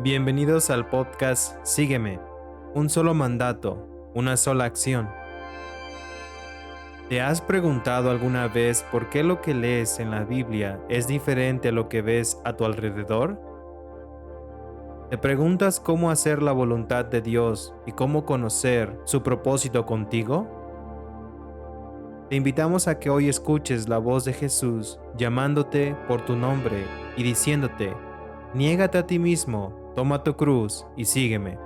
Bienvenidos al podcast Sígueme, un solo mandato, una sola acción. ¿Te has preguntado alguna vez por qué lo que lees en la Biblia es diferente a lo que ves a tu alrededor? ¿Te preguntas cómo hacer la voluntad de Dios y cómo conocer su propósito contigo? Te invitamos a que hoy escuches la voz de Jesús llamándote por tu nombre y diciéndote: niégate a ti mismo, toma tu cruz y sígueme.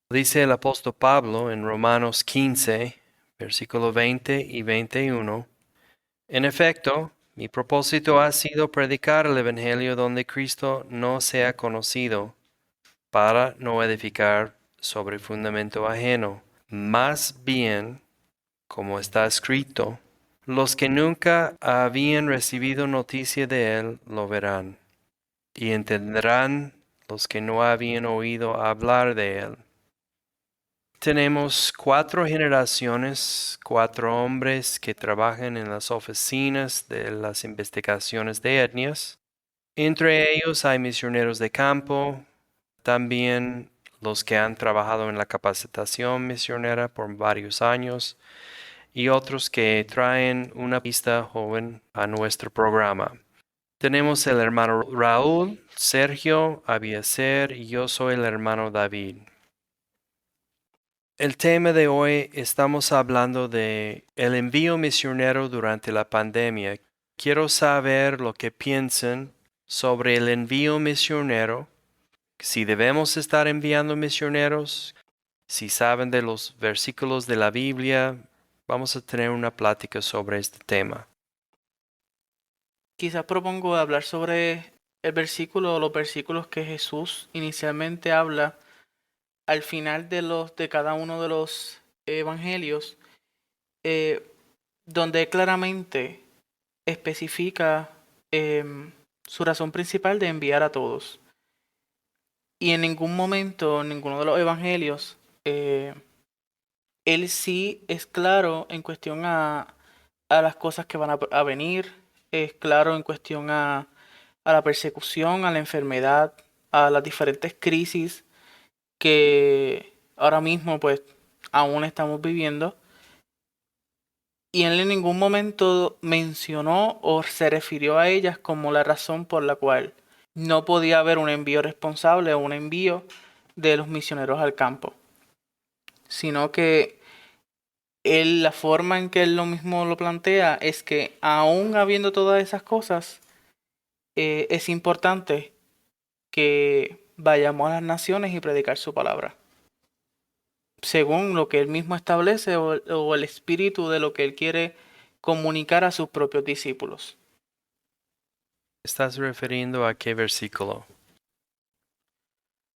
Dice el apóstol Pablo en Romanos 15, versículo 20 y 21. En efecto, mi propósito ha sido predicar el Evangelio donde Cristo no sea conocido, para no edificar sobre fundamento ajeno. Más bien, como está escrito, los que nunca habían recibido noticia de él lo verán, y entenderán los que no habían oído hablar de él. Tenemos 4 generaciones, 4 hombres que trabajan en las oficinas de las investigaciones de etnias. Entre ellos hay misioneros de campo, también los que han trabajado en la capacitación misionera por varios años y otros que traen una pista joven a nuestro programa. Tenemos el hermano Raúl, Sergio, Abiezer y yo soy el hermano David. El tema de hoy estamos hablando de el envío misionero durante la pandemia. Quiero saber lo que piensan sobre el envío misionero, si debemos estar enviando misioneros, si saben de los versículos de la Biblia. Vamos a tener una plática sobre este tema. Quizás propongo hablar sobre el versículo o los versículos que Jesús inicialmente habla al final de cada uno de los evangelios, donde claramente especifica su razón principal de enviar a todos. Y en ningún momento, en ninguno de los evangelios, él sí es claro en cuestión a las cosas que van a venir, es claro en cuestión a la persecución, a la enfermedad, a las diferentes crisis que ahora mismo pues aún estamos viviendo. Y él en ningún momento mencionó o se refirió a ellas como la razón por la cual no podía haber un envío responsable o un envío de los misioneros al campo, sino que la forma en que él lo mismo lo plantea es que aún habiendo todas esas cosas, es importante que vayamos a las naciones y predicar su palabra, según lo que él mismo establece o el espíritu de lo que él quiere comunicar a sus propios discípulos. ¿Estás refiriendo a qué versículo?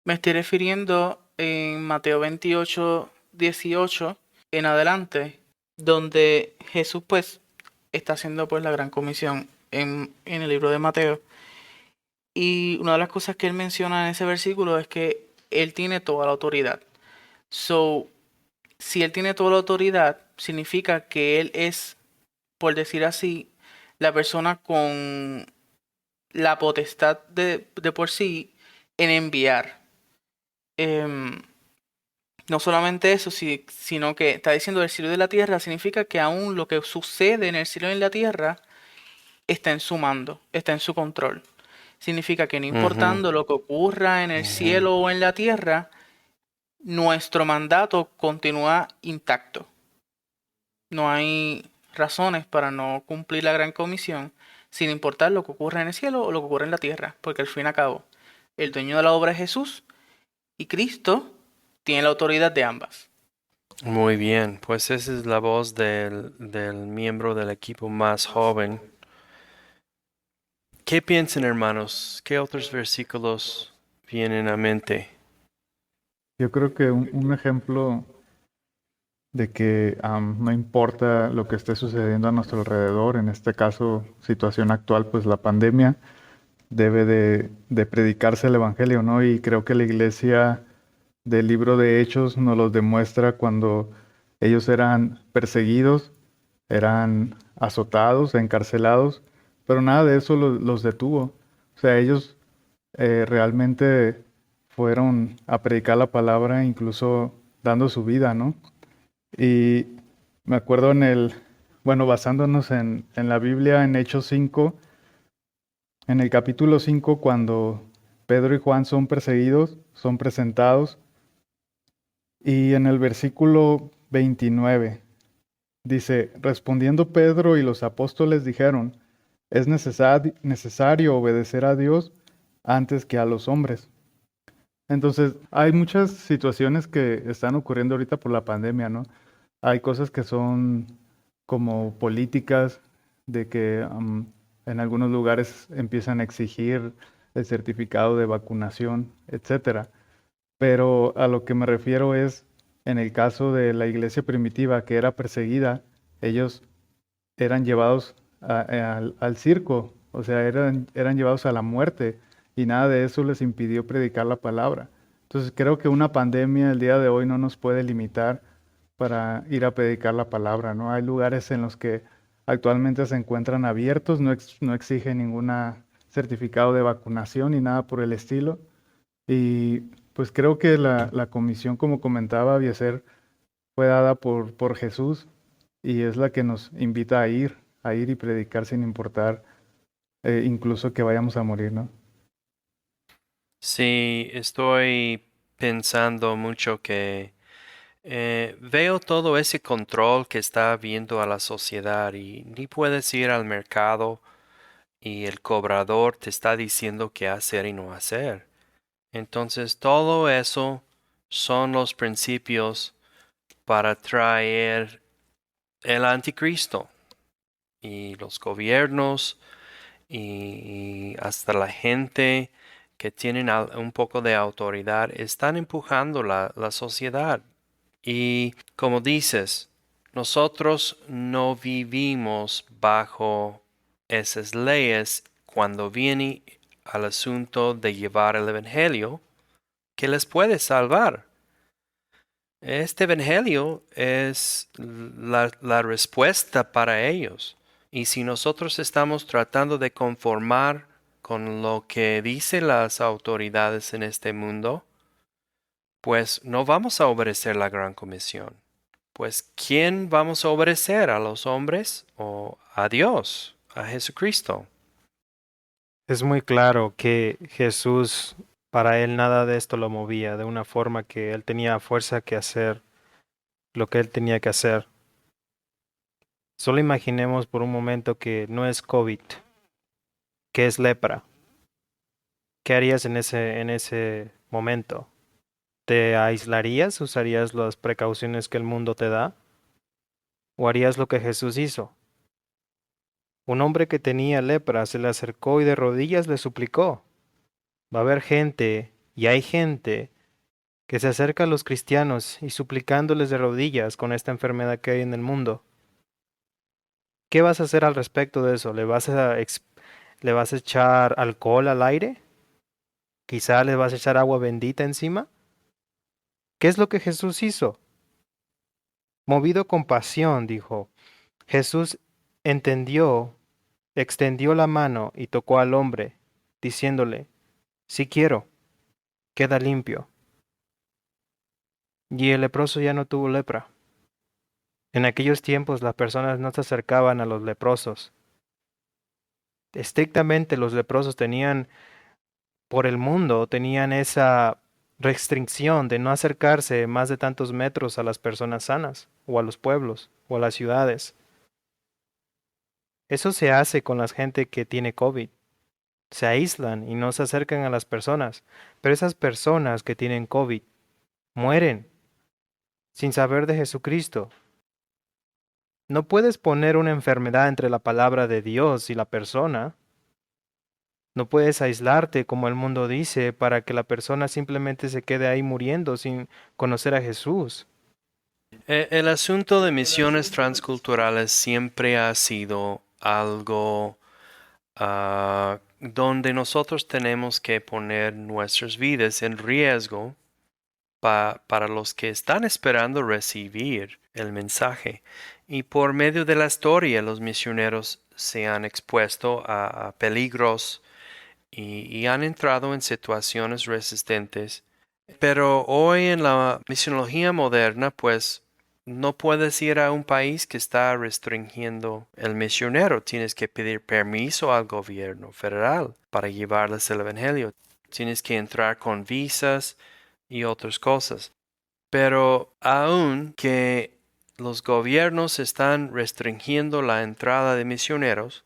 Me estoy refiriendo en Mateo 28, 18 en adelante, donde Jesús pues está haciendo pues la gran comisión en el libro de Mateo. Y una de las cosas que él menciona en ese versículo es que él tiene toda la autoridad. So, si él tiene toda la autoridad, significa que él es, por decir así, la persona con la potestad de por sí en enviar. No solamente eso, sino que está diciendo el cielo y la tierra, significa que aún lo que sucede en el cielo y en la tierra está en su mando, está en su control. Significa que no importando lo que ocurra en el cielo o en la tierra, nuestro mandato continúa intacto. No hay razones para no cumplir la gran comisión, sin importar lo que ocurra en el cielo o lo que ocurra en la tierra, porque al fin y al cabo, el dueño de la obra es Jesús y Cristo tiene la autoridad de ambas. Muy bien, pues esa es la voz del miembro del equipo más joven. ¿Qué piensan, hermanos? ¿Qué otros versículos vienen a mente? Yo creo que un ejemplo de que no importa lo que esté sucediendo a nuestro alrededor, en este caso, situación actual, pues la pandemia, debe de predicarse el Evangelio, ¿no? Y creo que la iglesia del libro de Hechos nos los demuestra cuando ellos eran perseguidos eran azotados, encarcelados, pero nada de eso los detuvo. O sea, ellos realmente fueron a predicar la palabra, incluso dando su vida, ¿no? Y me acuerdo bueno, basándonos en la Biblia, en Hechos 5, en el capítulo 5, cuando Pedro y Juan son perseguidos, son presentados, y en el versículo 29 dice, respondiendo Pedro y los apóstoles dijeron, es necesario obedecer a Dios antes que a los hombres. Entonces, hay muchas situaciones que están ocurriendo ahorita por la pandemia, ¿no? Hay cosas que son como políticas, de que en algunos lugares empiezan a exigir el certificado de vacunación, etcétera. Pero a lo que me refiero es, en el caso de la iglesia primitiva que era perseguida, ellos eran llevados al circo, o sea, eran llevados a la muerte y nada de eso les impidió predicar la palabra. Entonces creo que una pandemia el día de hoy no nos puede limitar para ir a predicar la palabra, ¿no? Hay lugares en los que actualmente se encuentran abiertos, no exigen ningún certificado de vacunación ni nada por el estilo. Y pues creo que la comisión, como comentaba Abieser, fue dada por Jesús y es la que nos invita a ir y predicar sin importar incluso que vayamos a morir, ¿no? Sí, estoy pensando mucho que veo todo ese control que está habiendo a la sociedad y ni puedes ir al mercado y el cobrador te está diciendo qué hacer y no hacer. Entonces, todo eso son los principios para traer el anticristo y los gobiernos y hasta la gente que tienen un poco de autoridad están empujando la sociedad. Y como dices, nosotros no vivimos bajo esas leyes cuando viene al asunto de llevar el Evangelio que les puede salvar. Este Evangelio es la respuesta para ellos. Y si nosotros estamos tratando de conformar con lo que dicen las autoridades en este mundo, pues no vamos a obedecer la gran comisión. Pues ¿quién vamos a obedecer? ¿A los hombres o a Dios, a Jesucristo? Es muy claro que Jesús, para él nada de esto lo movía, de una forma que él tenía fuerza que hacer lo que él tenía que hacer. Solo imaginemos por un momento que no es COVID, que es lepra. ¿Qué harías en ese momento? ¿Te aislarías? ¿Usarías las precauciones que el mundo te da? ¿O harías lo que Jesús hizo? Un hombre que tenía lepra se le acercó y de rodillas le suplicó. Va a haber gente, y hay gente, que se acerca a los cristianos y suplicándoles de rodillas con esta enfermedad que hay en el mundo. ¿Qué vas a hacer al respecto de eso? ¿Le vas a echar alcohol al aire? ¿Quizá le vas a echar agua bendita encima? ¿Qué es lo que Jesús hizo? Movido con pasión, dijo. Jesús entendió, extendió la mano y tocó al hombre, diciéndole, si quiero, queda limpio. Y el leproso ya no tuvo lepra. En aquellos tiempos las personas no se acercaban a los leprosos. Estrictamente los leprosos tenían, por el mundo, tenían esa restricción de no acercarse más de tantos metros a las personas sanas, o a los pueblos, o a las ciudades. Eso se hace con la gente que tiene COVID. Se aíslan y no se acercan a las personas, pero esas personas que tienen COVID mueren sin saber de Jesucristo. No puedes poner una enfermedad entre la palabra de Dios y la persona. No puedes aislarte como el mundo dice para que la persona simplemente se quede ahí muriendo sin conocer a Jesús. El asunto de misiones transculturales siempre ha sido algo donde nosotros tenemos que poner nuestras vidas en riesgo para los que están esperando recibir el mensaje. Y por medio de la historia, los misioneros se han expuesto a peligros y han entrado en situaciones resistentes. Pero hoy en la misionología moderna, pues no puedes ir a un país que está restringiendo el misionero. Tienes que pedir permiso al gobierno federal para llevarles el evangelio. Tienes que entrar con visas y otras cosas. Pero aun que los gobiernos están restringiendo la entrada de misioneros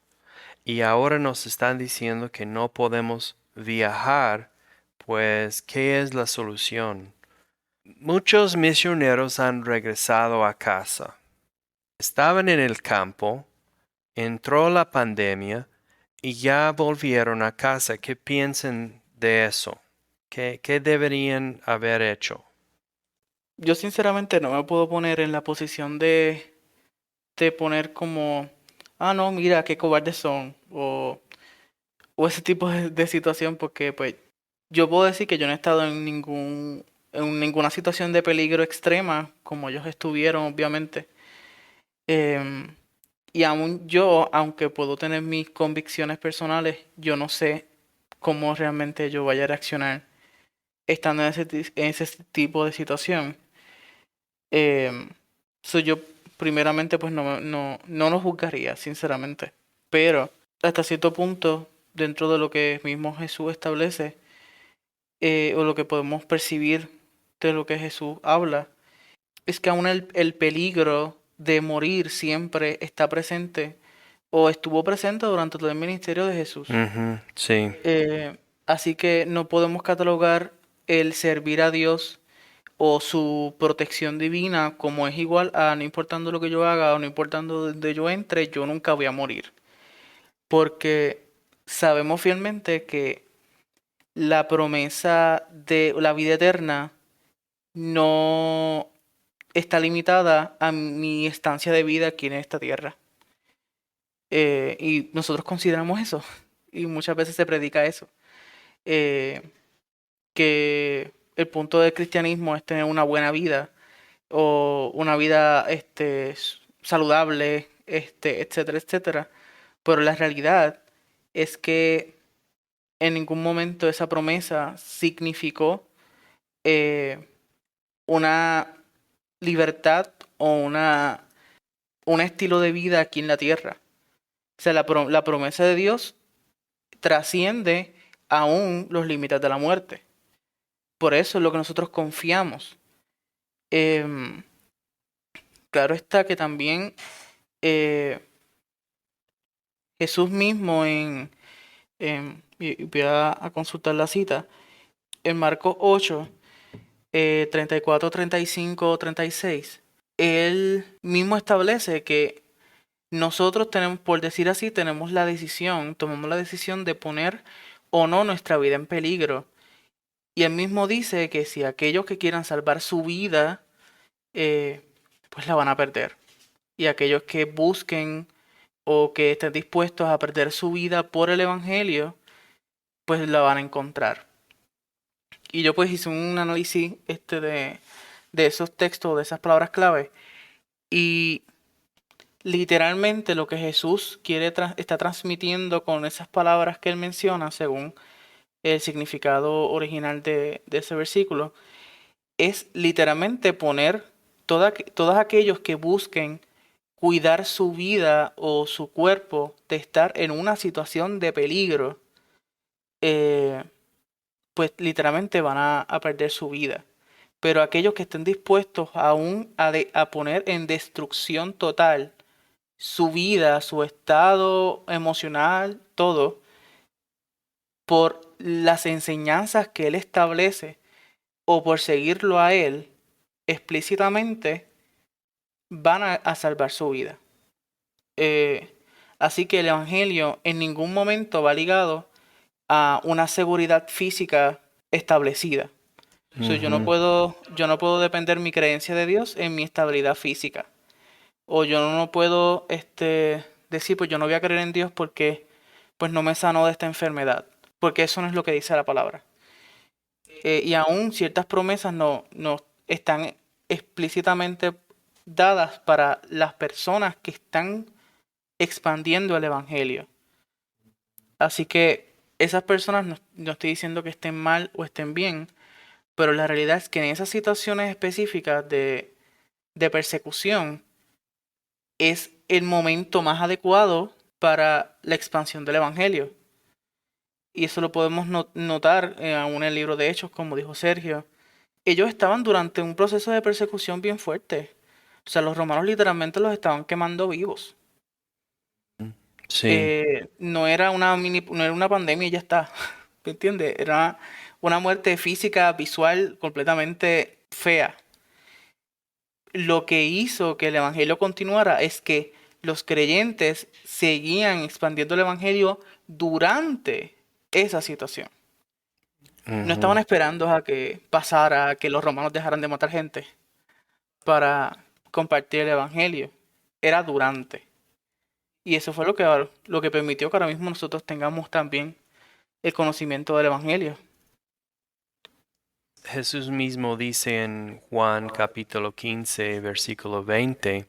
y ahora nos están diciendo que no podemos viajar, pues, ¿qué es la solución? Muchos misioneros han regresado a casa. Estaban en el campo, entró la pandemia y ya volvieron a casa. ¿Qué piensan de eso? ¿Qué deberían haber hecho? Yo sinceramente no me puedo poner en la posición de poner como, ah, no, mira, qué cobardes son, o ese tipo de situación, porque pues yo puedo decir que yo no he estado en ninguna situación de peligro extrema, como ellos estuvieron, obviamente. Em, y aún yo, aunque puedo tener mis convicciones personales, yo no sé cómo realmente yo vaya a reaccionar estando en ese tipo de situación. Em, yo primeramente pues no lo juzgaría, sinceramente. Pero hasta cierto punto, dentro de lo que mismo Jesús establece, o lo que podemos percibir de lo que Jesús habla, es que aún el peligro de morir siempre está presente o estuvo presente durante todo el ministerio de Jesús. Ujú, sí. Eh, Así que no podemos catalogar el servir a Dios o su protección divina como es igual a no importando lo que yo haga o no importando donde yo entre, yo nunca voy a morir. Porque sabemos fielmente que la promesa de la vida eterna no está limitada a mi estancia de vida aquí en esta tierra. Y nosotros consideramos eso. Y muchas veces se predica eso. eh, que el punto del cristianismo es tener una buena vida o una vida saludable, etcétera, etcétera. Pero la realidad es que en ningún momento esa promesa significó eh, una libertad o un estilo de vida aquí en la tierra. O sea, la promesa de Dios trasciende aún los límites de la muerte. Por eso es lo que nosotros confiamos. Em, claro está que también eh, Jesús mismo y voy a consultar la cita, en Marcos 8, 34, 35, 36, él mismo establece que nosotros tenemos, por decir así, tomamos la decisión de poner o no nuestra vida en peligro. Y él mismo dice que si aquellos que quieran salvar su vida, eh, pues la van a perder. Y aquellos que busquen o que estén dispuestos a perder su vida por el Evangelio, pues la van a encontrar. Y yo pues hice un análisis de esos textos, de esas palabras clave. Y literalmente lo que Jesús está transmitiendo con esas palabras que él menciona, según el significado original de ese versículo, es literalmente poner todos aquellos que busquen cuidar su vida o su cuerpo de estar en una situación de peligro, eh, pues literalmente van a perder su vida. Pero aquellos que estén dispuestos aún a poner en destrucción total su vida, su estado emocional, todo, por las enseñanzas que él establece o por seguirlo a él explícitamente, van a salvar su vida. Así que el Evangelio en ningún momento va ligado a una seguridad física establecida. Ujú. Yo no puedo depender mi creencia de Dios en mi estabilidad física. O yo no puedo decir, pues yo no voy a creer en Dios porque pues no me sanó de esta enfermedad. Porque eso no es lo que dice la palabra. y aún ciertas promesas no están explícitamente dadas para las personas que están expandiendo el Evangelio. Así que esas personas no estoy diciendo que estén mal o estén bien, pero la realidad es que en esas situaciones específicas de persecución es el momento más adecuado para la expansión del Evangelio. Y eso lo podemos notar aún en el libro de Hechos, como dijo Sergio. Ellos estaban durante un proceso de persecución bien fuerte. O sea, los romanos literalmente los estaban quemando vivos. Sí. No era no era una pandemia y ya está. ¿Me entiendes? Era una muerte física, visual, completamente fea. Lo que hizo que el evangelio continuara es que los creyentes seguían expandiendo el evangelio durante esa situación. No estaban Ujú. esperando a que pasara, a que los romanos dejaran de matar gente para compartir el evangelio. Era durante. Y eso fue lo que permitió que ahora mismo nosotros tengamos también el conocimiento del evangelio. Jesús mismo dice en Juan capítulo 15, versículo 20,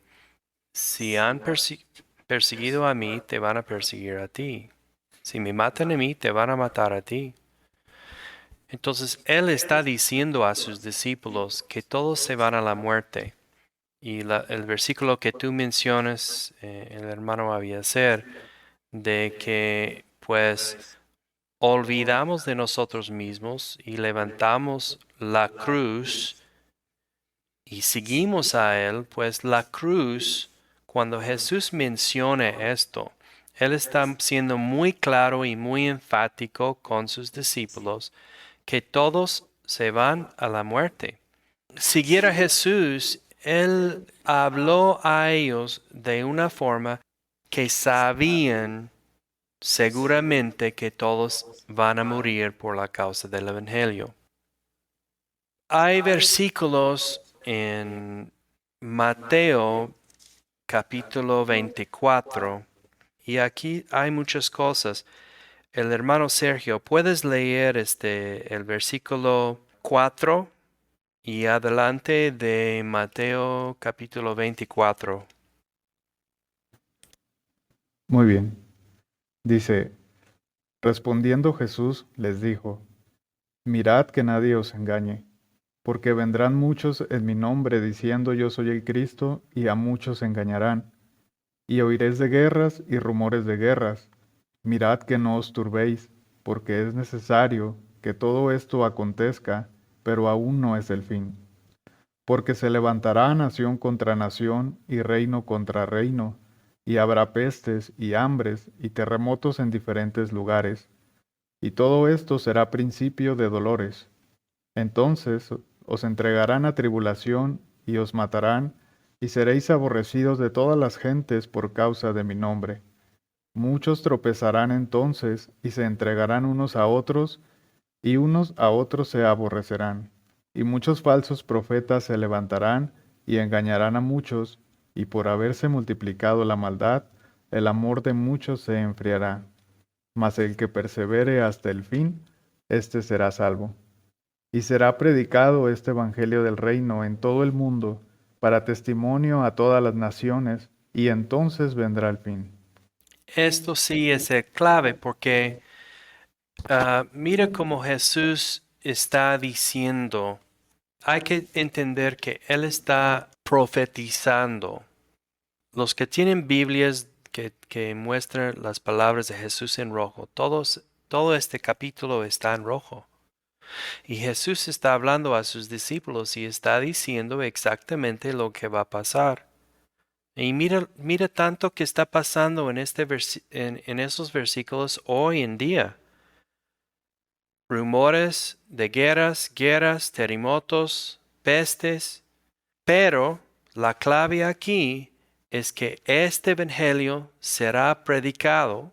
si han perseguido a mí, te van a perseguir a ti. Si me matan a mí, te van a matar a ti. Entonces, Él está diciendo a sus discípulos que todos se van a la muerte. Y el versículo que tú mencionas, el hermano Abiaser, de que pues olvidamos de nosotros mismos y levantamos la cruz y seguimos a Él, pues la cruz, cuando Jesús menciona esto, Él está siendo muy claro y muy enfático con sus discípulos que todos se van a la muerte. Seguir a Jesús, Él habló a ellos de una forma que sabían seguramente que todos van a morir por la causa del Evangelio. Hay versículos en Mateo capítulo 24 y aquí hay muchas cosas. El hermano Sergio, ¿puedes leer el versículo 4 y adelante de Mateo capítulo 24? Muy bien. Dice, respondiendo Jesús les dijo, mirad que nadie os engañe, porque vendrán muchos en mi nombre diciendo yo soy el Cristo, y a muchos engañarán. Y oiréis de guerras y rumores de guerras. Mirad que no os turbéis, porque es necesario que todo esto acontezca, pero aún no es el fin. Porque se levantará nación contra nación y reino contra reino, y habrá pestes y hambres y terremotos en diferentes lugares. Y todo esto será principio de dolores. Entonces os entregarán a tribulación y os matarán, y seréis aborrecidos de todas las gentes por causa de mi nombre. Muchos tropezarán entonces y se entregarán unos a otros, y unos a otros se aborrecerán. Y muchos falsos profetas se levantarán y engañarán a muchos, y por haberse multiplicado la maldad, el amor de muchos se enfriará. Mas el que persevere hasta el fin, éste será salvo. Y será predicado este evangelio del reino en todo el mundo, para testimonio a todas las naciones, y entonces vendrá el fin. Esto sí es el clave porque mira cómo Jesús está diciendo. Hay que entender que Él está profetizando. Los que tienen Biblias que muestran las palabras de Jesús en rojo, todo este capítulo está en rojo. Y Jesús está hablando a sus discípulos y está diciendo exactamente lo que va a pasar. Y mira tanto que está pasando en esos versículos hoy en día. Rumores de guerras, terremotos, pestes. Pero la clave aquí es que este evangelio será predicado.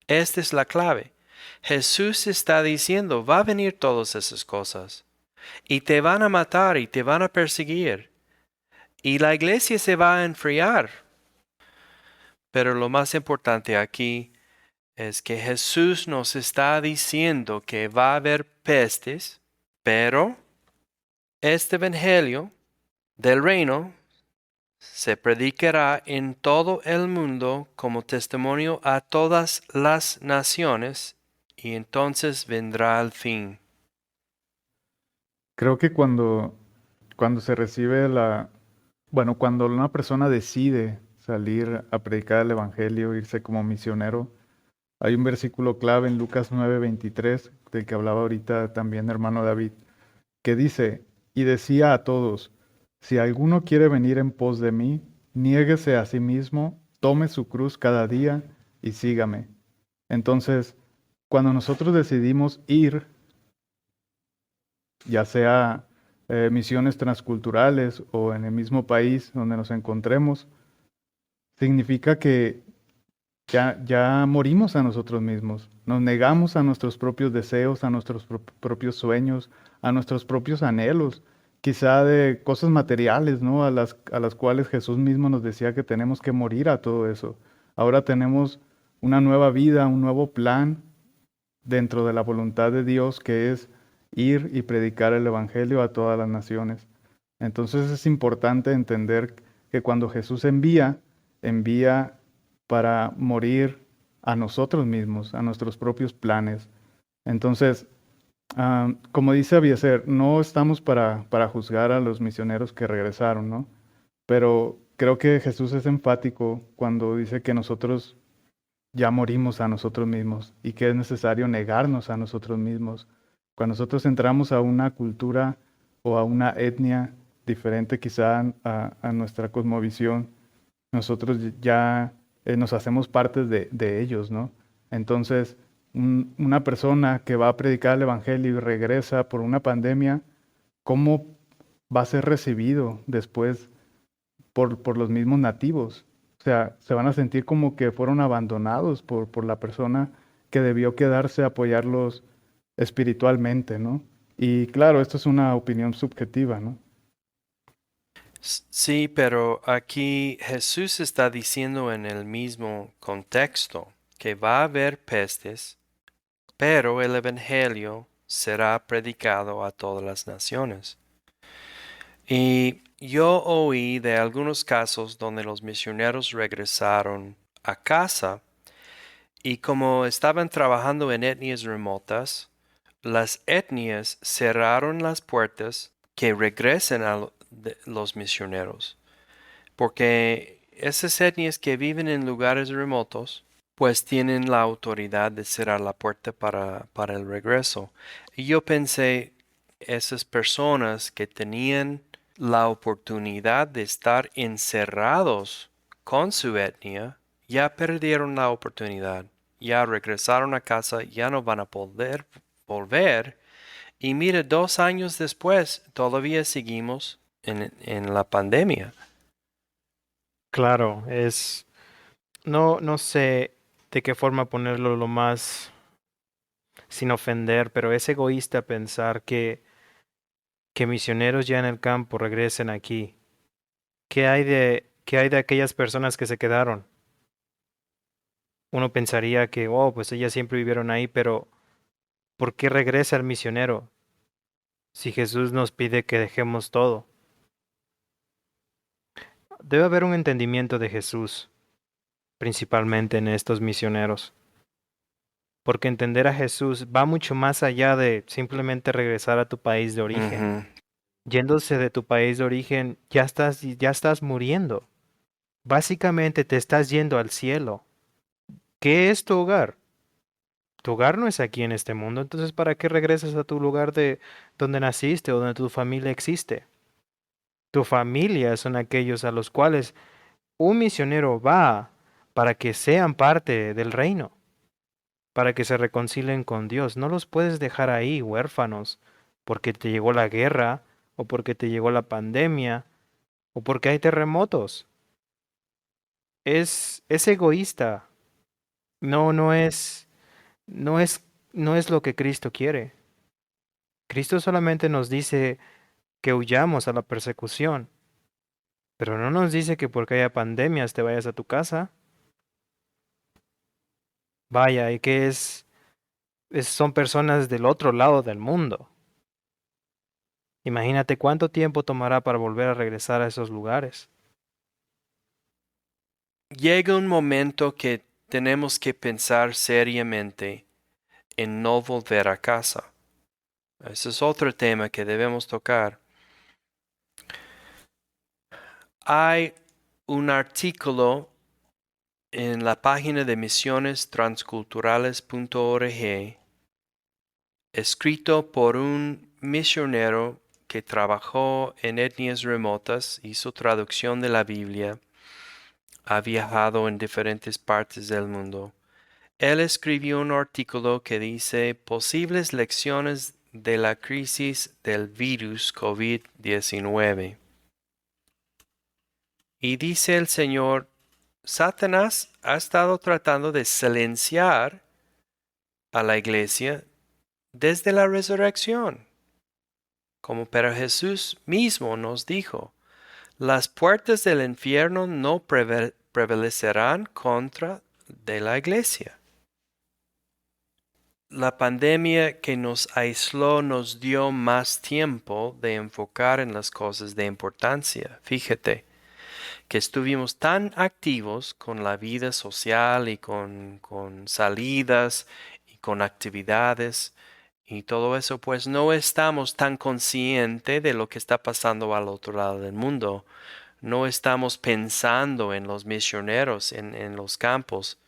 Esta es la clave. Jesús está diciendo, va a venir todas esas cosas. Y te van a matar y te van a perseguir. Y la iglesia se va a enfriar. Pero lo más importante aquí es que Jesús nos está diciendo que va a haber pestes, Pero este evangelio del reino se predicará en todo el mundo como testimonio a todas las naciones, y entonces vendrá el fin. Creo que cuando se recibe bueno, cuando una persona decide salir a predicar el evangelio, irse como misionero, hay un versículo clave en Lucas 9:23, del que hablaba ahorita también hermano David, que dice, y decía a todos, si alguno quiere venir en pos de mí, niéguese a sí mismo, tome su cruz cada día y sígame. Entonces, cuando nosotros decidimos ir, ya sea misiones transculturales o en el mismo país donde nos encontremos, significa que ya morimos a nosotros mismos, nos negamos a nuestros propios deseos, a nuestros propios sueños, a nuestros propios anhelos, quizá de cosas materiales, ¿no? A las cuales Jesús mismo nos decía que tenemos que morir a todo eso. Ahora tenemos una nueva vida, un nuevo plan dentro de la voluntad de Dios, que es ir y predicar el Evangelio a todas las naciones. Entonces es importante entender que cuando Jesús envía para morir a nosotros mismos, a nuestros propios planes. Entonces, como dice Abieser, no estamos para juzgar a los misioneros que regresaron, ¿no? Pero creo que Jesús es enfático cuando dice que nosotros ya morimos a nosotros mismos y que es necesario negarnos a nosotros mismos. Cuando nosotros entramos a una cultura o a una etnia diferente quizá a nuestra cosmovisión, nosotros ya nos hacemos parte de ellos, ¿no? Entonces, una persona que va a predicar el Evangelio y regresa por una pandemia, ¿cómo va a ser recibido después por los mismos nativos? O sea, se van a sentir como que fueron abandonados por la persona que debió quedarse a apoyarlos espiritualmente, ¿no? Y claro, esto es una opinión subjetiva, ¿no? Sí, pero aquí Jesús está diciendo en el mismo contexto que va a haber pestes, pero el evangelio será predicado a todas las naciones. Y yo oí de algunos casos donde los misioneros regresaron a casa y como estaban trabajando en etnias remotas, las etnias cerraron las puertas que regresen a los misioneros, porque esas etnias que viven en lugares remotos, pues tienen la autoridad de cerrar la puerta para el regreso. Y yo pensé, esas personas que tenían la oportunidad de estar encerrados con su etnia, ya perdieron la oportunidad, ya regresaron a casa, ya no van a poder volver. Y mire, 2 años después, todavía seguimos en la pandemia. Claro, no sé de qué forma ponerlo lo más sin ofender, pero es egoísta pensar que misioneros ya en el campo regresen aquí. ¿Qué hay de aquellas personas que se quedaron? Uno pensaría que, oh, pues ellas siempre vivieron ahí, pero ¿por qué regresa el misionero si Jesús nos pide que dejemos todo? Debe haber un entendimiento de Jesús, principalmente en estos misioneros, porque entender a Jesús va mucho más allá de simplemente regresar a tu país de origen. Ujú. Yéndose de tu país de origen, ya estás muriendo. Básicamente te estás yendo al cielo. ¿Qué es tu hogar? Tu hogar no es aquí en este mundo, entonces ¿para qué regresas a tu lugar de donde naciste o donde tu familia existe? Tu familia son aquellos a los cuales un misionero va para que sean parte del reino, para que se reconcilien con Dios. No los puedes dejar ahí huérfanos porque te llegó la guerra o porque te llegó la pandemia o porque hay terremotos. Es egoísta. No, no es, no es lo que Cristo quiere. Cristo solamente nos dice que huyamos a la persecución, pero no nos dice que porque haya pandemias te vayas a tu casa. Vaya, y que son personas del otro lado del mundo. Imagínate cuánto tiempo tomará para volver a regresar a esos lugares. Llega un momento que tenemos que pensar seriamente en no volver a casa. Ese es otro tema que debemos tocar. Hay un artículo en la página de misionestransculturales.org escrito por un misionero que trabajó en etnias remotas, hizo traducción de la Biblia, ha viajado en diferentes partes del mundo. Él escribió un artículo que dice posibles lecciones de la crisis del virus COVID-19. Y dice el Señor, Satanás ha estado tratando de silenciar a la iglesia desde la resurrección. Pero Jesús mismo nos dijo, las puertas del infierno no prevalecerán contra de la iglesia. La pandemia que nos aisló nos dio más tiempo de enfocar en las cosas de importancia. Fíjate que estuvimos tan activos con la vida social y con salidas y con actividades y todo eso, pues no estamos tan conscientes de lo que está pasando al otro lado del mundo. No estamos pensando en los misioneros en los campos.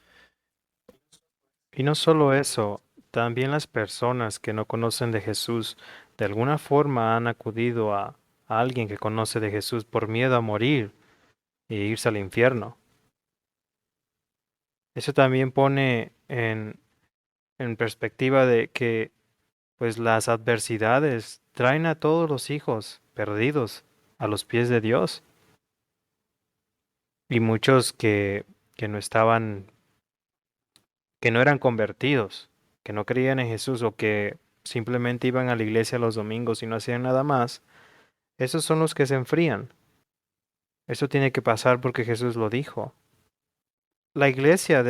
Y no solo eso, también las personas que no conocen de Jesús de alguna forma han acudido a alguien que conoce de Jesús por miedo a morir e irse al infierno. Eso también pone en perspectiva de que pues las adversidades traen a todos los hijos perdidos a los pies de Dios. Y muchos que no estaban, que no eran convertidos, que no creían en Jesús o que simplemente iban a la iglesia los domingos y no hacían nada más, esos son los que se enfrían. Eso tiene que pasar porque Jesús lo dijo. La iglesia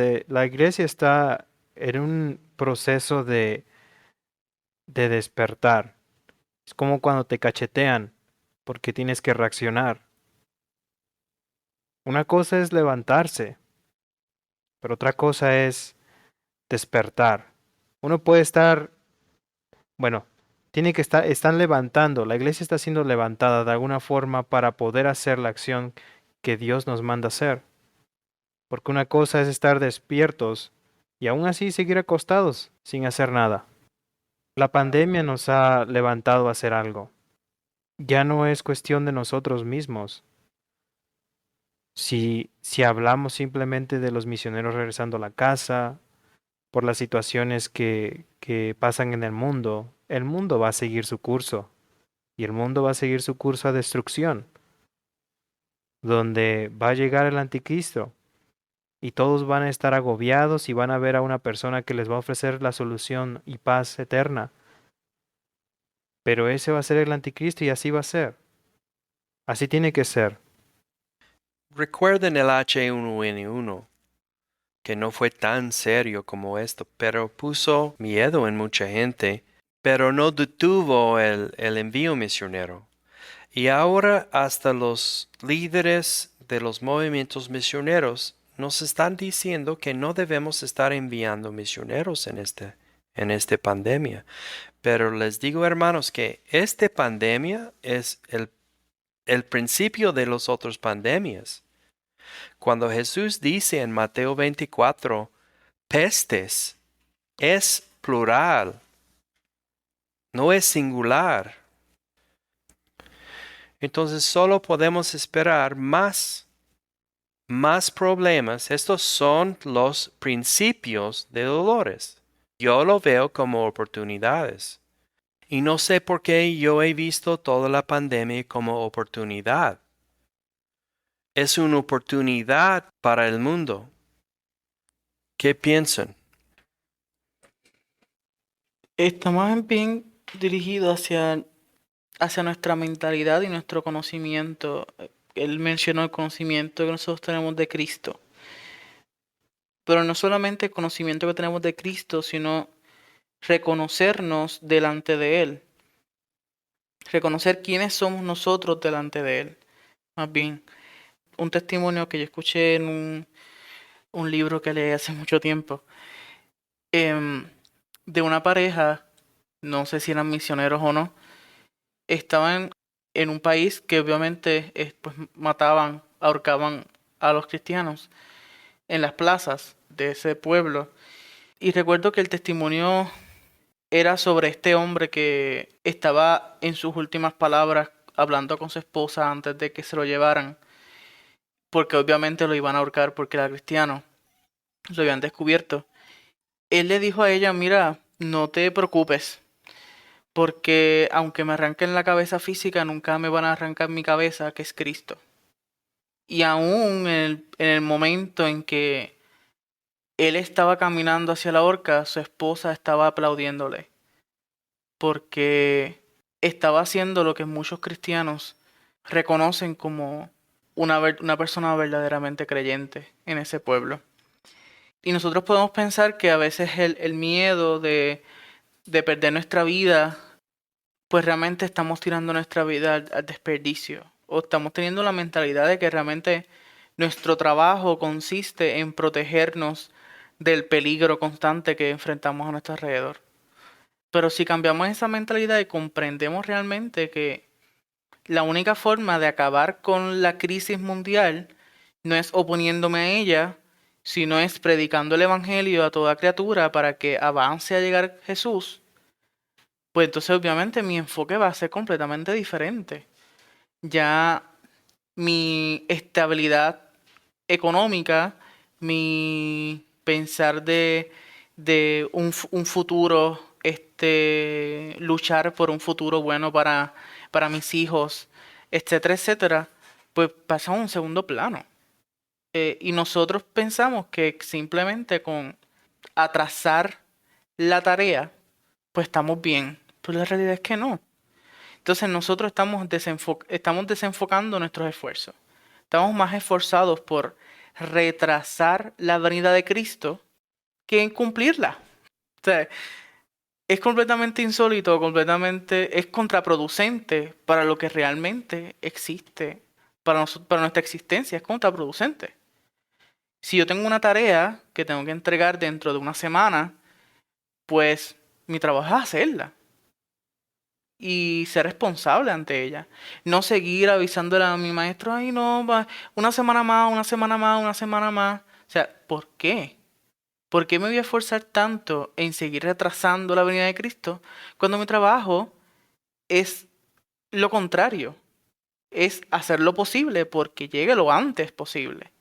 está en un proceso de despertar. Es como cuando te cachetean porque tienes que reaccionar. Una cosa es levantarse, pero otra cosa es despertar. Uno puede estar, bueno, tiene que estar, están levantando, la iglesia está siendo levantada de alguna forma para poder hacer la acción que Dios nos manda hacer. Porque una cosa es estar despiertos y aún así seguir acostados sin hacer nada. La pandemia nos ha levantado a hacer algo. Ya no es cuestión de nosotros mismos. Si hablamos simplemente de los misioneros regresando a la casa, por las situaciones que pasan en el mundo va a seguir su curso y el mundo va a seguir su curso a destrucción, donde va a llegar el anticristo y todos van a estar agobiados y van a ver a una persona que les va a ofrecer la solución y paz eterna. Pero ese va a ser el anticristo y así va a ser. Así tiene que ser. Recuerden el H1N1, que no fue tan serio como esto, pero puso miedo en mucha gente, pero no detuvo el envío misionero. Y ahora hasta los líderes de los movimientos misioneros nos están diciendo que no debemos estar enviando misioneros en esta pandemia. Pero les digo, hermanos, que esta pandemia es el principio de las otras pandemias. Cuando Jesús dice en Mateo 24, pestes, es plural, no es singular. Entonces solo podemos esperar más problemas. Estos son los principios de dolores. Yo lo veo como oportunidades. Y no sé por qué yo he visto toda la pandemia como oportunidad. Es una oportunidad para el mundo. ¿Qué piensan? Está más bien dirigido hacia nuestra mentalidad y nuestro conocimiento. Él mencionó el conocimiento que nosotros tenemos de Cristo. Pero no solamente el conocimiento que tenemos de Cristo, sino reconocernos delante de Él. reconocer quiénes somos nosotros delante de Él. Más bien, un testimonio que yo escuché en un libro que leí hace mucho tiempo, em, de una pareja, no sé si eran misioneros o no, estaban en un país que obviamente pues, mataban, ahorcaban a los cristianos en las plazas de ese pueblo. Y recuerdo que el testimonio era sobre este hombre que estaba en sus últimas palabras hablando con su esposa antes de que se lo llevaran, porque obviamente lo iban a ahorcar porque era cristiano, lo habían descubierto. Él le dijo a ella, mira, no te preocupes, porque aunque me arranquen la cabeza física, nunca me van a arrancar mi cabeza, que es Cristo. Y aún en el momento en que él estaba caminando hacia la horca, su esposa estaba aplaudiéndole, porque estaba haciendo lo que muchos cristianos reconocen como una persona verdaderamente creyente en ese pueblo. Y nosotros podemos pensar que a veces el miedo de perder nuestra vida, pues realmente estamos tirando nuestra vida al desperdicio. O estamos teniendo la mentalidad de que realmente nuestro trabajo consiste en protegernos del peligro constante que enfrentamos a nuestro alrededor. Pero si cambiamos esa mentalidad y comprendemos realmente que la única forma de acabar con la crisis mundial no es oponiéndome a ella, sino es predicando el evangelio a toda criatura para que avance a llegar Jesús, pues entonces obviamente mi enfoque va a ser completamente diferente. Ya mi estabilidad económica, mi pensar de un futuro, luchar por un futuro bueno para mis hijos, etcétera, etcétera, pues pasa a un segundo plano. Y nosotros pensamos que simplemente con atrasar la tarea, pues estamos bien. Pero la realidad es que no. Entonces nosotros estamos desenfocando nuestros esfuerzos. Estamos más esforzados por retrasar la venida de Cristo que en cumplirla. O sea, es completamente insólito, es contraproducente para lo que realmente existe, para nuestra existencia, es contraproducente. Si yo tengo una tarea que tengo que entregar dentro de una semana, pues mi trabajo es hacerla y ser responsable ante ella. No seguir avisándole a mi maestro, ay no, una semana más, una semana más, una semana más. O sea, ¿por qué? ¿Por qué me voy a esforzar tanto en seguir retrasando la venida de Cristo cuando mi trabajo es lo contrario? Es hacer lo posible porque llegue lo antes posible.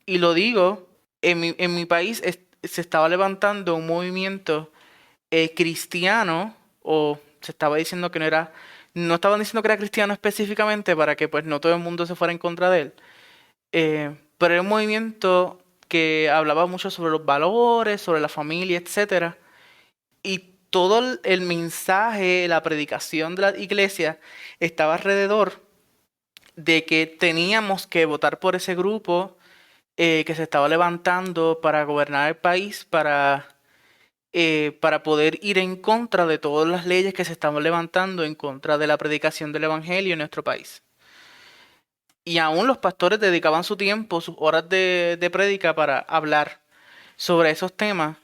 Y lo digo, en mi país se estaba levantando un movimiento cristiano, o se estaba diciendo que no estaban diciendo que era cristiano específicamente para que pues no todo el mundo se fuera en contra de él. Pero era un movimiento que hablaba mucho sobre los valores, sobre la familia, etcétera. Y todo el mensaje, la predicación de la iglesia estaba alrededor de que teníamos que votar por ese grupo que se estaba levantando para gobernar el país, para poder ir en contra de todas las leyes que se estaban levantando en contra de la predicación del evangelio en nuestro país. Y aún los pastores dedicaban su tiempo, sus horas de prédica para hablar sobre esos temas.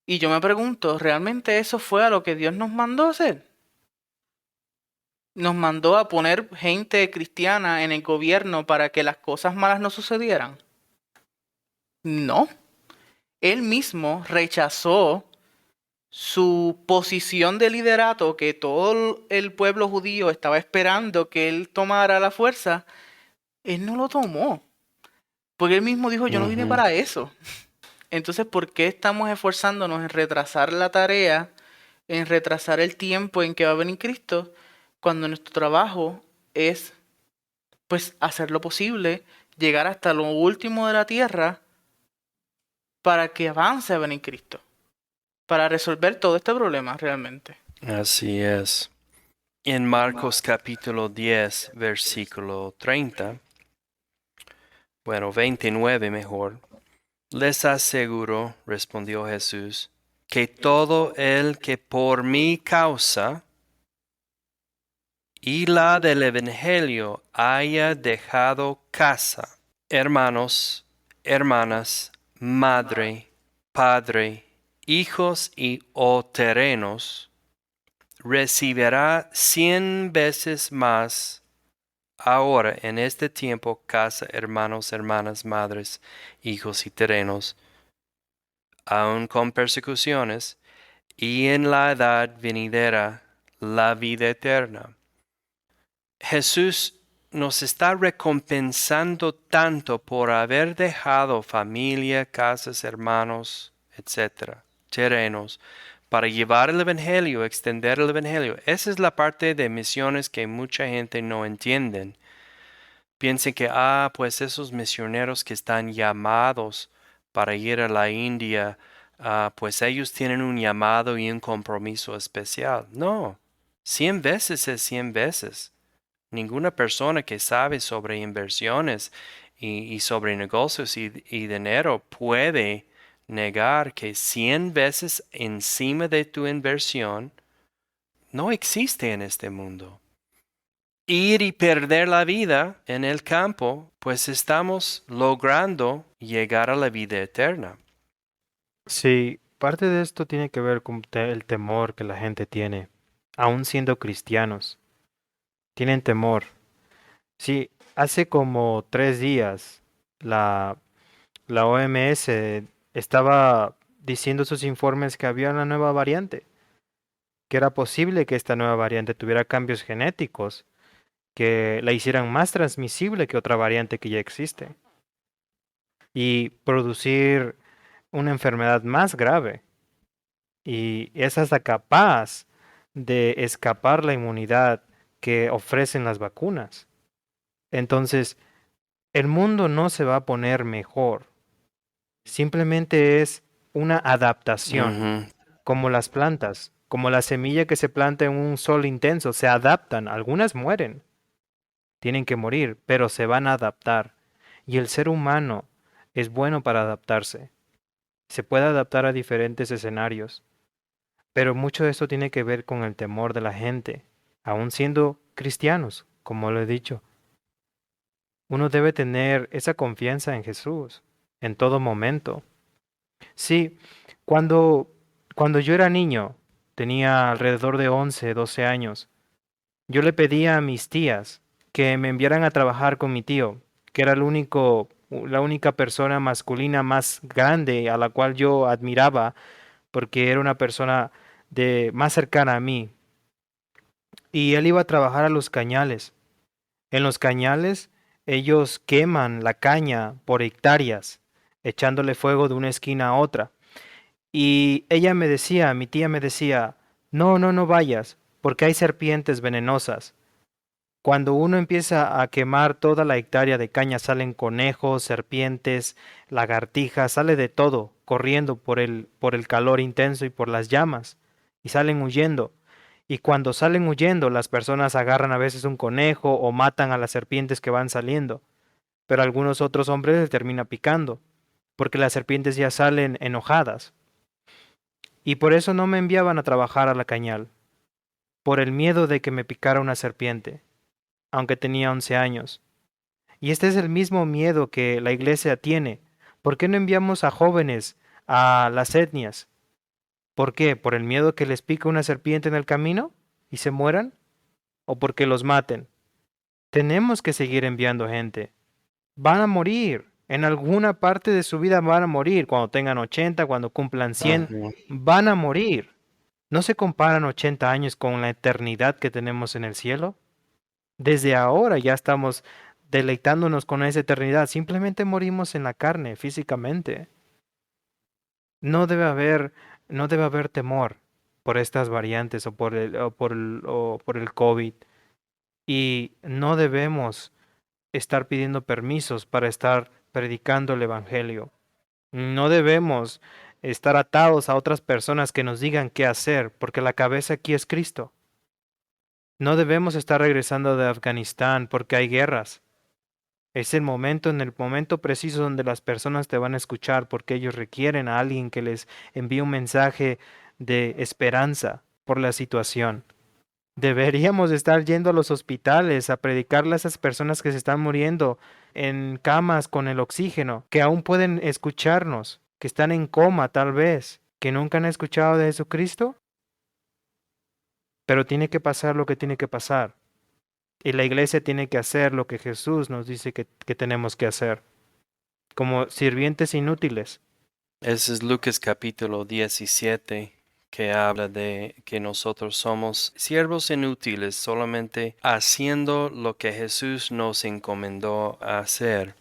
Y yo me pregunto, ¿realmente eso fue a lo que Dios nos mandó a hacer? ¿Nos mandó a poner gente cristiana en el gobierno para que las cosas malas no sucedieran? No. Él mismo rechazó su posición de liderato que todo el pueblo judío estaba esperando que él tomara la fuerza. Él no lo tomó. Porque él mismo dijo, yo no vine Ujú. para eso. Entonces, ¿por qué estamos esforzándonos en retrasar la tarea, en retrasar el tiempo en que va a venir Cristo, cuando nuestro trabajo es, pues, hacer lo posible, llegar hasta lo último de la tierra para que avance a venir Cristo, para resolver todo este problema realmente? Así es. En Marcos capítulo 10, versículo 30, bueno, 29 mejor, les aseguro, respondió Jesús, que todo el que por mi causa y la del Evangelio haya dejado casa, hermanos, hermanas, madre, padre, hijos y o terrenos, recibirá 100 veces más ahora en este tiempo casa, hermanos, hermanas, madres, hijos y terrenos, aun con persecuciones, y en la edad venidera la vida eterna. Jesús nos está recompensando tanto por haber dejado familia, casas, hermanos, etcétera, terrenos, para llevar el Evangelio, extender el Evangelio. Esa es la parte de misiones que mucha gente no entiende. Piensen que, pues esos misioneros que están llamados para ir a la India, pues ellos tienen un llamado y un compromiso especial. No, 100 veces es 100 veces. Ninguna persona que sabe sobre inversiones y sobre negocios y dinero puede negar que 100 veces encima de tu inversión no existe en este mundo. Ir y perder la vida en el campo, pues estamos logrando llegar a la vida eterna. Sí, parte de esto tiene que ver con el temor que la gente tiene, aún siendo cristianos. Tienen temor. Sí, hace como 3 días la, la OMS estaba diciendo sus informes que había una nueva variante, que era posible que esta nueva variante tuviera cambios genéticos que la hicieran más transmisible que otra variante que ya existe y producir una enfermedad más grave. Y es hasta capaz de escapar la inmunidad que ofrecen las vacunas. Entonces, el mundo no se va a poner mejor, simplemente es una adaptación, Ujú. como las plantas, como la semilla que se planta en un sol intenso, se adaptan, algunas mueren, tienen que morir, pero se van a adaptar. Y el ser humano es bueno para adaptarse, se puede adaptar a diferentes escenarios. Pero mucho de esto tiene que ver con el temor de la gente, aun siendo cristianos, como lo he dicho. Uno debe tener esa confianza en Jesús en todo momento. Sí, cuando, cuando yo era niño, tenía alrededor de 11, 12 años, yo le pedía a mis tías que me enviaran a trabajar con mi tío, que era la única persona masculina más grande a la cual yo admiraba, porque era una persona más cercana a mí. Y él iba a trabajar a los cañales. En los cañales, ellos queman la caña por hectáreas, echándole fuego de una esquina a otra. Y ella me decía, mi tía me decía, no, no, no vayas, porque hay serpientes venenosas. Cuando uno empieza a quemar toda la hectárea de caña, salen conejos, serpientes, lagartijas, sale de todo, corriendo por el calor intenso y por las llamas, y salen huyendo. Y cuando salen huyendo, las personas agarran a veces un conejo o matan a las serpientes que van saliendo, pero algunos otros hombres les termina picando, porque las serpientes ya salen enojadas. Y por eso no me enviaban a trabajar a la cañal, por el miedo de que me picara una serpiente, aunque tenía 11 años. Y este es el mismo miedo que la iglesia tiene. ¿Por qué no enviamos a jóvenes a las etnias? ¿Por qué? ¿Por el miedo que les pique una serpiente en el camino y se mueran? ¿O porque los maten? Tenemos que seguir enviando gente. Van a morir. En alguna parte de su vida van a morir. Cuando tengan 80, cuando cumplan 100, Ujú. van a morir. ¿No se comparan 80 años con la eternidad que tenemos en el cielo? Desde ahora ya estamos deleitándonos con esa eternidad. Simplemente morimos en la carne, físicamente. No debe haber, no debe haber temor por estas variantes o por el COVID. Y no debemos estar pidiendo permisos para estar predicando el Evangelio. No debemos estar atados a otras personas que nos digan qué hacer, porque la cabeza aquí es Cristo. No debemos estar regresando de Afganistán porque hay guerras. Es el momento, en el momento preciso donde las personas te van a escuchar porque ellos requieren a alguien que les envíe un mensaje de esperanza por la situación. Deberíamos estar yendo a los hospitales a predicarle a esas personas que se están muriendo en camas con el oxígeno, que aún pueden escucharnos, que están en coma tal vez, que nunca han escuchado de Jesucristo, pero tiene que pasar lo que tiene que pasar. Y la iglesia tiene que hacer lo que Jesús nos dice que tenemos que hacer, como sirvientes inútiles. Ese es Lucas capítulo 17, que habla de que nosotros somos siervos inútiles, solamente haciendo lo que Jesús nos encomendó a hacer.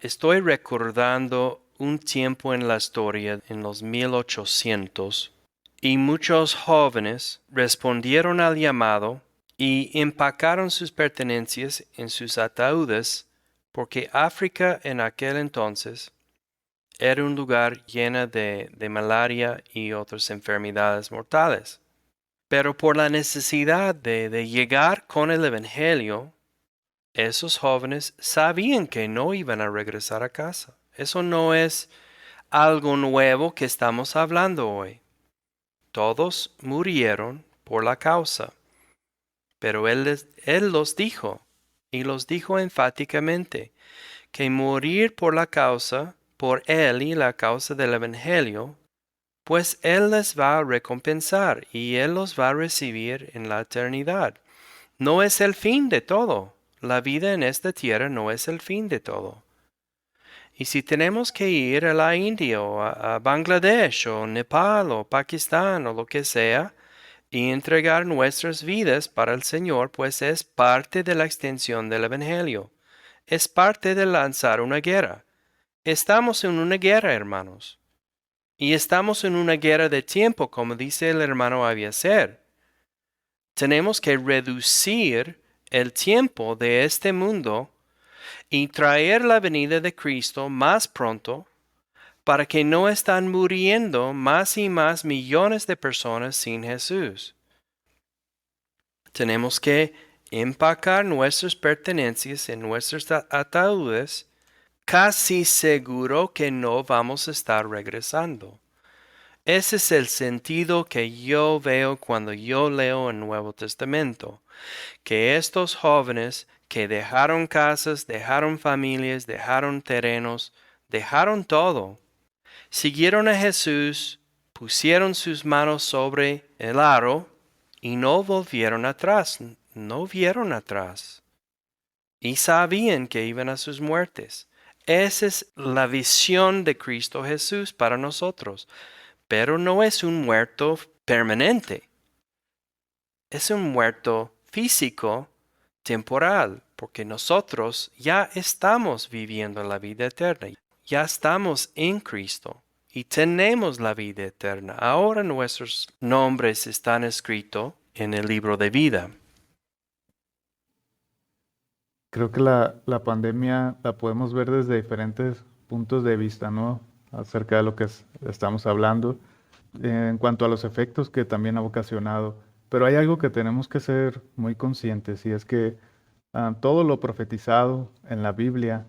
Estoy recordando un tiempo en la historia, en los 1800, y muchos jóvenes respondieron al llamado y empacaron sus pertenencias en sus ataúdes, porque África en aquel entonces era un lugar lleno de malaria y otras enfermedades mortales. Pero por la necesidad de llegar con el Evangelio, esos jóvenes sabían que no iban a regresar a casa. Eso no es algo nuevo que estamos hablando hoy. Todos murieron por la causa, pero él los dijo, y los dijo enfáticamente, que morir por la causa, por Él y la causa del Evangelio, pues Él les va a recompensar y Él los va a recibir en la eternidad. No es el fin de todo. La vida en esta tierra no es el fin de todo. Y si tenemos que ir a la India o a Bangladesh o Nepal o Pakistán o lo que sea, y entregar nuestras vidas para el Señor, pues es parte de la extensión del Evangelio. Es parte de lanzar una guerra. Estamos en una guerra, hermanos. Y estamos en una guerra de tiempo, como dice el hermano Abiaser. Tenemos que reducir el tiempo de este mundo y traer la venida de Cristo más pronto para que no están muriendo más y más millones de personas sin Jesús. Tenemos que empacar nuestras pertenencias en nuestros ataúdes, casi seguro que no vamos a estar regresando. Ese es el sentido que yo veo cuando yo leo el Nuevo Testamento, que estos jóvenes que dejaron casas, dejaron familias, dejaron terrenos, dejaron todo, siguieron a Jesús, pusieron sus manos sobre el aro y no volvieron atrás, no vieron atrás. Y sabían que iban a sus muertes. Esa es la visión de Cristo Jesús para nosotros. Pero no es un muerto permanente. Es un muerto físico, temporal, porque nosotros ya estamos viviendo la vida eterna. Ya estamos en Cristo y tenemos la vida eterna. Ahora nuestros nombres están escritos en el libro de vida. Creo que la pandemia la podemos ver desde diferentes puntos de vista, ¿no? Acerca de lo que estamos hablando, en cuanto a los efectos que también ha ocasionado. Pero hay algo que tenemos que ser muy conscientes y es que todo lo profetizado en la Biblia,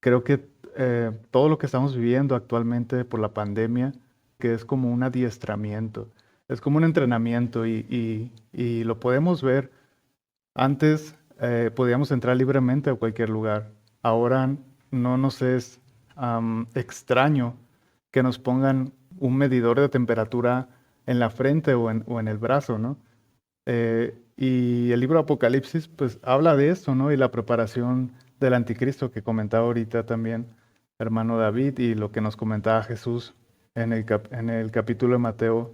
creo que todo lo que estamos viviendo actualmente por la pandemia, que es como un adiestramiento, es como un entrenamiento y lo podemos ver. Antes podíamos entrar libremente a cualquier lugar. Ahora no nos es extraño que nos pongan un medidor de temperatura en la frente o en el brazo, ¿no? Y el libro Apocalipsis, pues habla de esto, ¿no? Y la preparación del anticristo que comentaba ahorita también hermano David y lo que nos comentaba Jesús en el capítulo de Mateo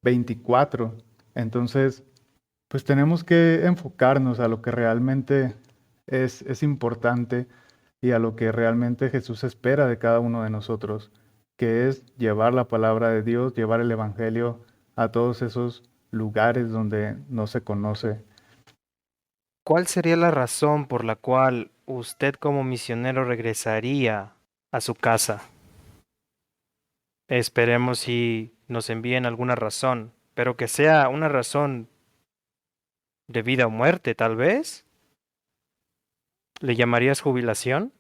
24. Entonces, pues tenemos que enfocarnos a lo que realmente es importante y a lo que realmente Jesús espera de cada uno de nosotros, que es llevar la palabra de Dios, llevar el Evangelio a todos esos lugares donde no se conoce. ¿Cuál sería la razón por la cual usted como misionero regresaría a su casa? Esperemos si nos envíen alguna razón, pero que sea una razón de vida o muerte, tal vez. ¿Le llamarías jubilación?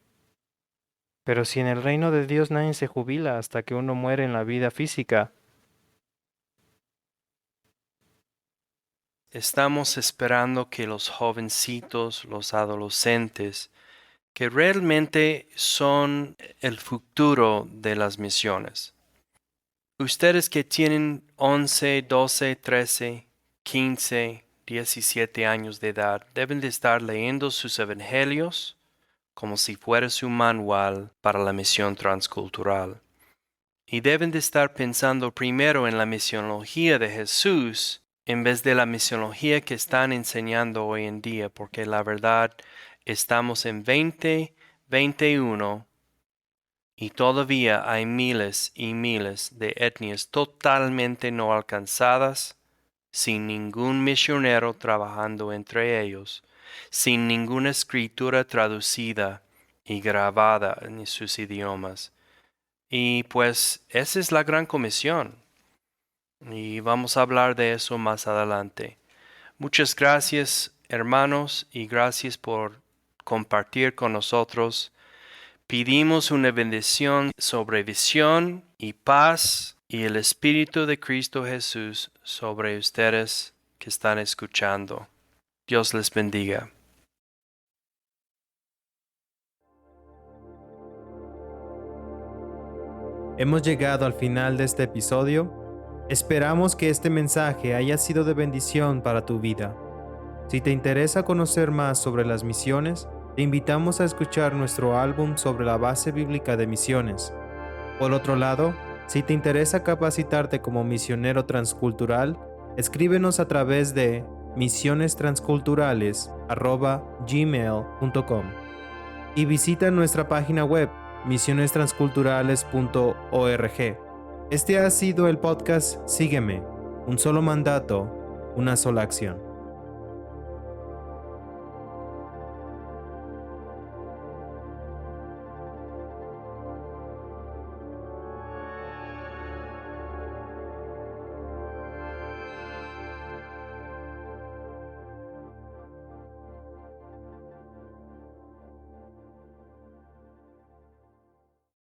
Pero si en el reino de Dios nadie se jubila hasta que uno muere en la vida física. estamos esperando que los jovencitos, los adolescentes, que realmente son el futuro de las misiones. Ustedes que tienen 11, 12, 13, 15, 17 años de edad deben de estar leyendo sus evangelios como si fuera su manual para la misión transcultural. Y deben de estar pensando primero en la misionología de Jesús en vez de la misionología que están enseñando hoy en día, porque la verdad estamos en 2021 y todavía hay miles y miles de etnias totalmente no alcanzadas, sin ningún misionero trabajando entre ellos, sin ninguna escritura traducida y grabada en sus idiomas. Y pues esa es la gran comisión. Y vamos a hablar de eso más adelante. Muchas gracias, hermanos, y gracias por compartir con nosotros. Pedimos una bendición sobre visión y paz y el Espíritu de Cristo Jesús sobre ustedes que están escuchando. Dios les bendiga. Hemos llegado al final de este episodio. Esperamos que este mensaje haya sido de bendición para tu vida. Si te interesa conocer más sobre las misiones, te invitamos a escuchar nuestro álbum sobre la base bíblica de misiones. Por otro lado, si te interesa capacitarte como misionero transcultural, escríbenos a través de misionestransculturales@gmail.com y visita nuestra página web misionestransculturales.org. Este ha sido el podcast Sígueme, un solo mandato, una sola acción.